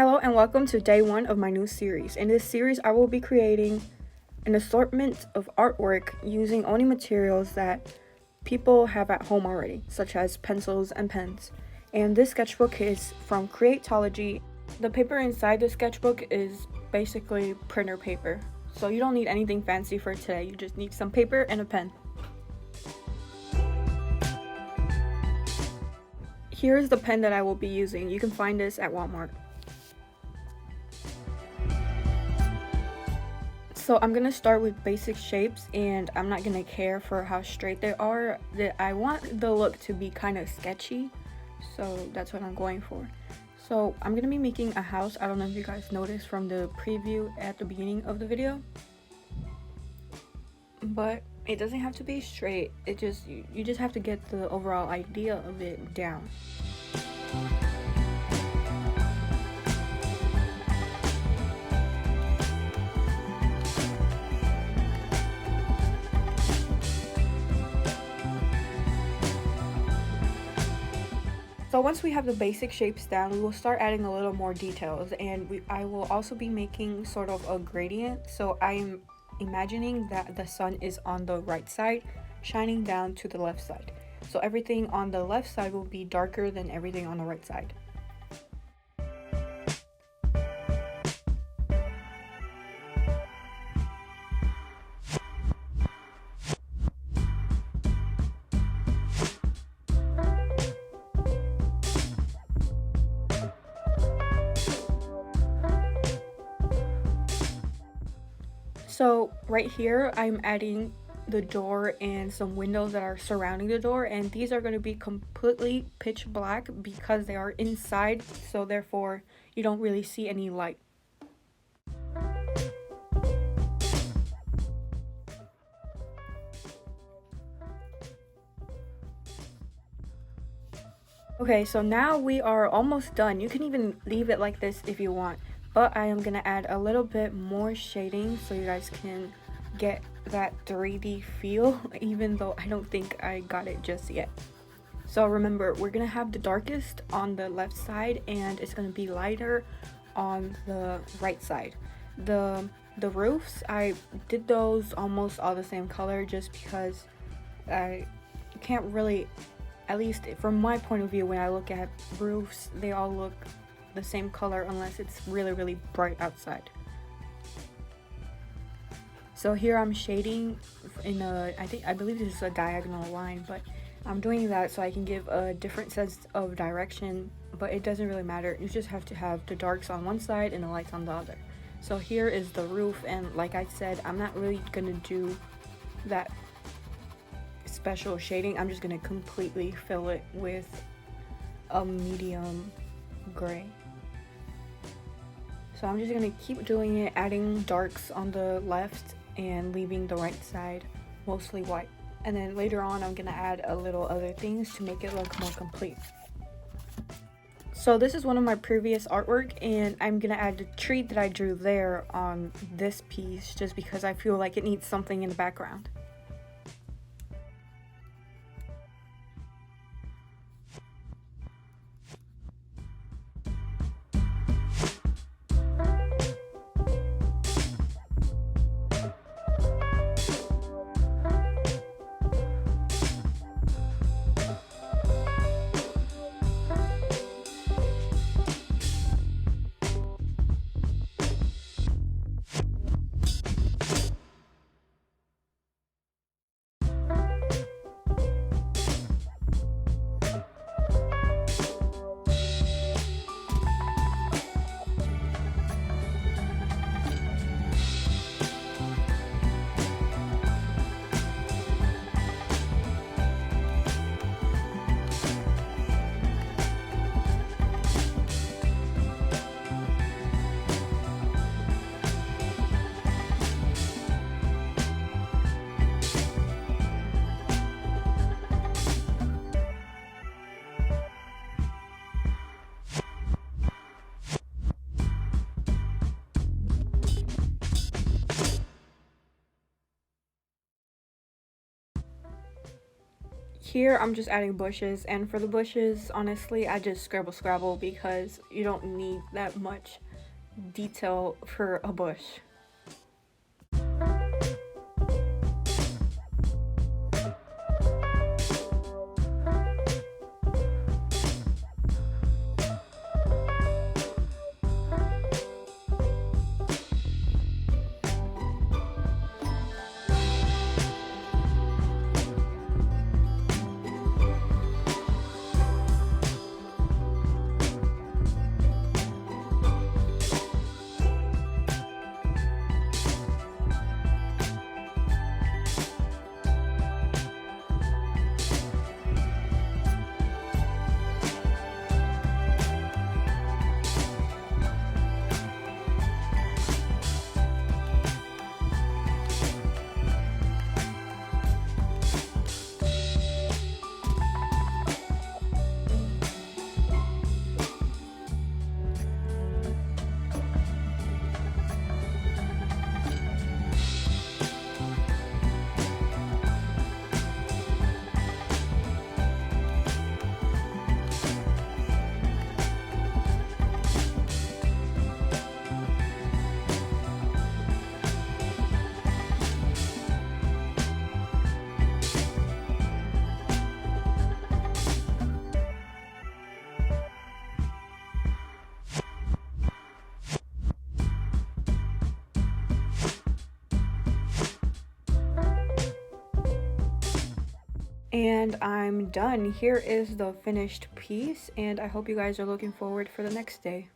Hello and welcome to day 1 of my new series. In this series, I will be creating an assortment of artwork using only materials that people have at home already, such as pencils and pens. And this sketchbook is from Creatology. The paper inside the sketchbook is basically printer paper, so you don't need anything fancy for today. You just need some paper and a pen. Here's the pen that I will be using. You can find this at Walmart. So I'm gonna start with basic shapes, and I'm not gonna care for how straight they are. I want the look to be kind of sketchy, so that's what I'm going for. So I'm gonna be making a house. I don't know if you guys noticed from the preview at the beginning of the video, but it doesn't have to be straight. You just have to get the overall idea of it down. So once we have the basic shapes down, we will start adding a little more details, and I will also be making sort of a gradient. So I'm imagining that the sun is on the right side, shining down to the left side. So everything on the left side will be darker than everything on the right side. So right here, I'm adding the door and some windows that are surrounding the door, and these are going to be completely pitch black because they are inside, so therefore you don't really see any light. Okay, so now we are almost done. You can even leave it like this if you want, but I am gonna add a little bit more shading so you guys can get that 3D feel, even though I don't think I got it just yet. So remember, we're gonna have the darkest on the left side and it's gonna be lighter on the right side. The roofs, I did those almost all the same color just because I can't really, at least from my point of view, when I look at roofs, they all look the same color unless it's really bright outside. So here I'm shading in I believe this is a diagonal line, but I'm doing that so I can give a different sense of direction, but it doesn't really matter. You just have to have the darks on one side and the lights on the other. So here is the roof, and like I said, I'm not really gonna do that special shading. I'm just gonna completely fill it with a medium gray. So I'm just gonna keep doing it, adding darks on the left and leaving the right side mostly white. And then later on, I'm gonna add a little other things to make it look more complete. So this is one of my previous artwork, and I'm gonna add the tree that I drew there on this piece just because I feel like it needs something in the background. Here I'm just adding bushes, and for the bushes, honestly, I just scrabble because you don't need that much detail for a bush. And I'm done. Here is the finished piece, and I hope you guys are looking forward for the next day.